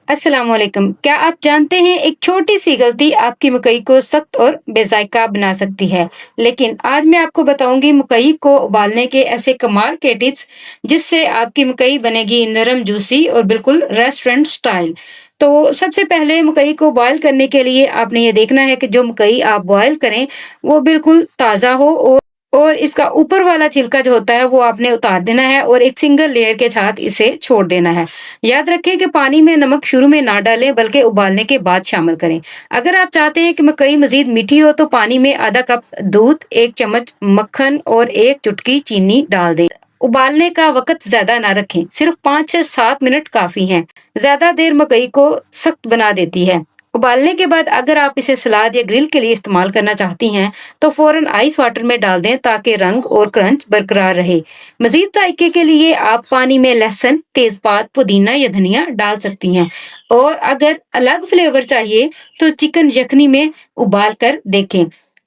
अस्सलाम वालेकुम। क्या आप जानते हैं एक छोटी-सी गलती आपकी मकई को सख्त और बेज़ायका बना सकती है। लेकिन आज मैं आपको बताऊँगी मकई को उबालने के ऐसे कमाल के टिप्स जिससे आपकी मकई बनेगी नरम, जूसी और बिल्कुल रेस्टोरेंट स्टाइल। तो सबसे पहले मकई को बॉयल करने के लिए आपने ये देखना है कि जो मकई आप बॉयल करें वो बिल्कुल ताज़ा हो और इसका ऊपर वाला छिलका जो होता है वो आपने उतार देना है और एक सिंगल लेयर के साथ इसे छोड़ देना है। याद रखें कि पानी में नमक शुरू में ना डालें बल्कि उबालने के बाद शामिल करें। अगर आप चाहते हैं कि मकई मजीद मीठी हो तो पानी में आधा कप दूध, 1 चम्मच मक्खन और 1 चुटकी चीनी डाल दें। उबालने का वक्त ज्यादा ना रखें, सिर्फ 5 से 7 मिनट काफी हैं। ज्यादा देर मकई को सख्त बना देती है। उबालने के बाद अगर आप इसे सलाद या ग्रिल के लिए इस्तेमाल करना चाहती हैं तो फौरन आइस वाटर में डाल दें ताकि रंग और क्रंच बरकरार रहे। मजीद जायके के लिए आप पानी में लहसुन, तेजपात, पुदीना या धनिया डाल सकती हैं। और अगर अलग फ्लेवर चाहिए तो चिकन यखनी में उबाल कर देखें।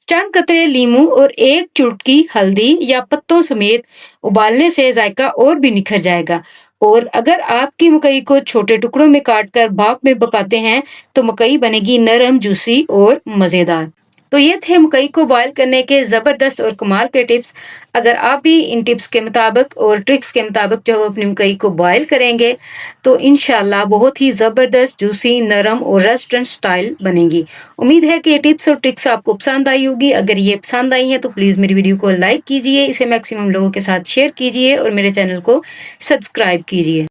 चंद कतरे लीमू और 1 चुटकी हल्दी या पत्तों समेत उबालने से जायका और भी निखर जाएगा। और अगर आपकी मकई को छोटे टुकड़ों में काट कर भाप में पकाते हैं तो मकई बनेगी नरम, जूसी और मजेदार। तो ये थे मकई को बॉयल करने के ज़बरदस्त और कमाल के टिप्स। अगर आप भी इन टिप्स के मुताबिक और ट्रिक्स के मुताबिक जो है अपनी मकई को बॉयल करेंगे तो इंशाल्लाह बहुत ही ज़बरदस्त, जूसी, नरम और रेस्टोरेंट स्टाइल बनेगी। उम्मीद है कि ये टिप्स और ट्रिक्स आपको पसंद आई होगी। अगर ये पसंद आई है तो प्लीज़ मेरी वीडियो को लाइक कीजिए, इसे मैक्सिमम लोगों के साथ शेयर कीजिए और मेरे चैनल को सब्सक्राइब कीजिए।